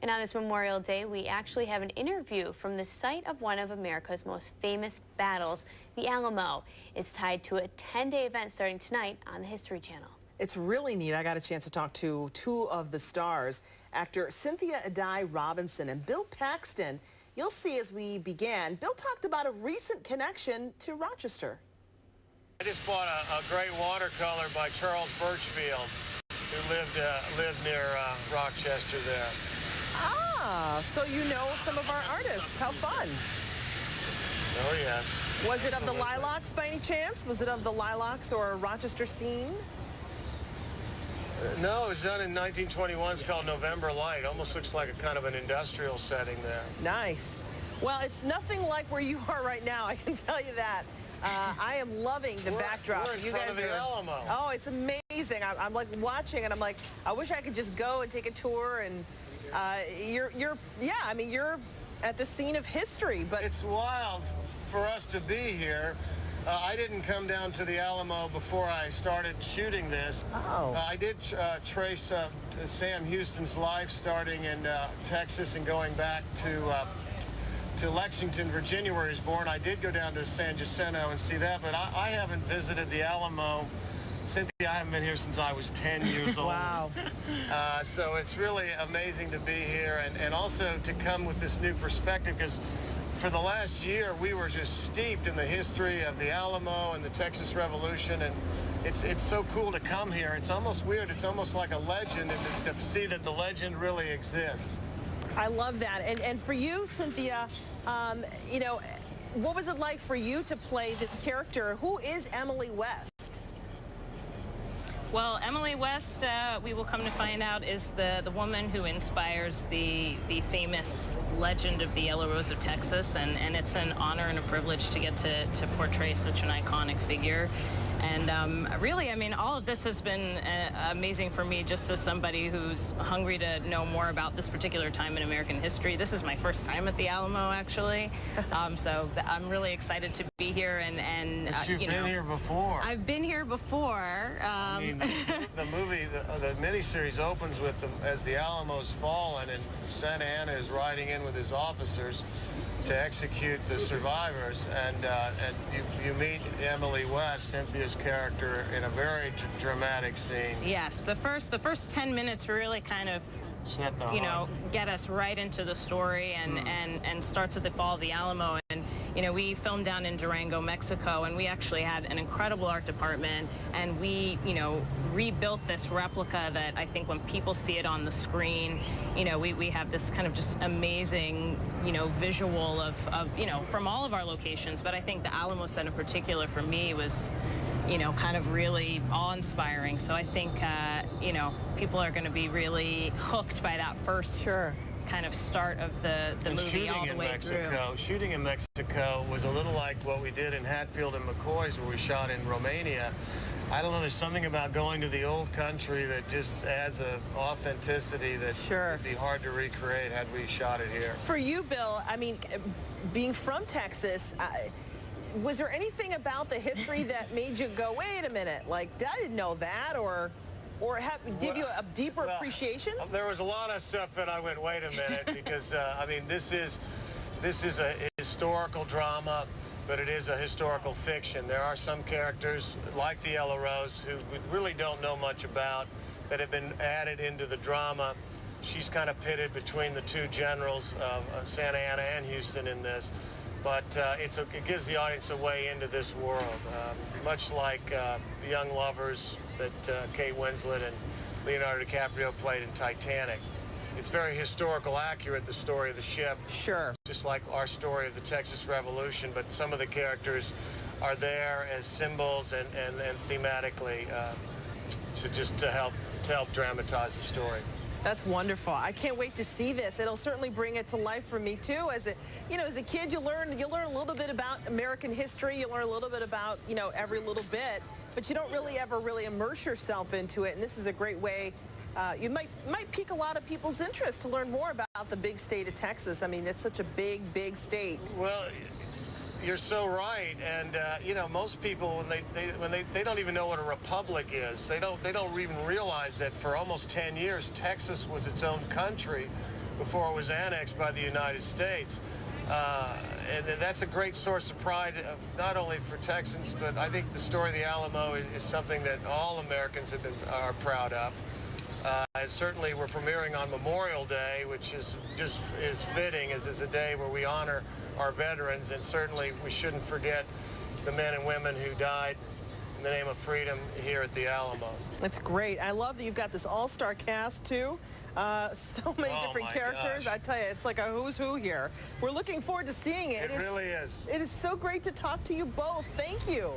And on this Memorial Day, we actually have an interview from the site of one of America's most famous battles, the Alamo. It's tied to a 10-day event starting tonight on the History Channel. It's really neat. I got a chance to talk to two of the stars, actor Cynthia Addai-Robinson and Bill Paxton. You'll see as we began, Bill talked about a recent connection to Rochester. I just bought a great watercolor by Charles Birchfield, who lived near Rochester there. Ah, so you know some of our artists. How fun. Oh, yes. Was it of the Lilacs by any chance? Was it of the Lilacs or Rochester scene? No, it was done in 1921. It's called November Light. Almost looks like a kind of an industrial setting there. Nice. Well, it's nothing like where you are right now, I can tell you that. I am loving the backdrop. We're in you front guys of the Alamo. Oh, it's amazing. I'm like watching and I'm like, I wish I could just go and take a tour. And yeah, I mean, you're at the scene of history. But it's wild for us to be here. I didn't come down to the Alamo before I started shooting this. Oh. I did trace Sam Houston's life starting in Texas and going back to Lexington, Virginia, where he was born. I did go down to San Jacinto and see that, but I haven't visited the Alamo. Cynthia, I haven't been here since I was 10 years old. Wow. So it's really amazing to be here and also to come with this new perspective, because for the last year we were just steeped in the history of the Alamo and the Texas Revolution, and it's so cool to come here. It's almost weird. It's almost like a legend, and to see that the legend really exists. I love that. And for you, Cynthia, you know, what was it like for you to play this character? Who is Emily West? Well, Emily West, we will come to find out, is the woman who inspires the famous legend of the Yellow Rose of Texas, and it's an honor and a privilege to get to portray such an iconic figure. And really, I mean, all of this has been amazing for me, just as somebody who's hungry to know more about this particular time in American history. This is my first time at the Alamo, actually. So I'm really excited to be here. And but you've been here before. I've been here before. I mean, the movie, the miniseries opens with as the Alamo's fallen, and Santa Anna is riding in with his officers to execute the survivors, and you meet Emily West, Cynthia's character, in a very dramatic scene. Yes, the first 10 minutes really kind of, get us right into the story, and starts at the fall of the Alamo. And we filmed down in Durango, Mexico, and we actually had an incredible art department, and we rebuilt this replica that I think when people see it on the screen, we have this kind of just amazing visual of from all of our locations. But I think the Alamo set in particular for me was kind of really awe-inspiring. So I think, people are going to be really hooked by that first kind of start of the movie all the way through. Shooting in Mexico was a little like what we did in Hatfield and McCoy's, where we shot in Romania. I don't know, there's something about going to the old country that just adds an authenticity that would be hard to recreate had we shot it here. For you, Bill, I mean, being from Texas, was there anything about the history that made you go, wait a minute, like, I didn't know that, or give you a deeper appreciation? There was a lot of stuff that I went, wait a minute, because, I mean, this is a historical drama, but it is a historical fiction. There are some characters, like the Yellow Rose, who we really don't know much about, that have been added into the drama. She's kind of pitted between the two generals of Santa Anna and Houston in this. But it gives the audience a way into this world, much like The Young Lovers that Kate Winslet and Leonardo DiCaprio played in Titanic. It's very historical accurate, the story of the ship. Sure. Just like our story of the Texas Revolution, but some of the characters are there as symbols and thematically to help dramatize the story. That's wonderful. I can't wait to see this. It'll certainly bring it to life for me too. As a kid, you learn a little bit about American history. You learn a little bit about every little bit, but you don't ever really immerse yourself into it. And this is a great way. You might pique a lot of people's interest to learn more about the big state of Texas. I mean, it's such a big state. Well, you're so right, and most people when they don't even know what a republic is. They don't even realize that for almost 10 years Texas was its own country before it was annexed by the United States. And that's a great source of pride, not only for Texans, but I think the story of the Alamo is something that all Americans are proud of. And certainly we're premiering on Memorial Day, which is fitting, as is a day where we honor our veterans, and certainly we shouldn't forget the men and women who died in the name of freedom here at the Alamo. That's great. I love that you've got this all-star cast too. So many different characters. Gosh. I tell you, it's like a who's who here. We're looking forward to seeing it. It really is. It is so great to talk to you both. Thank you.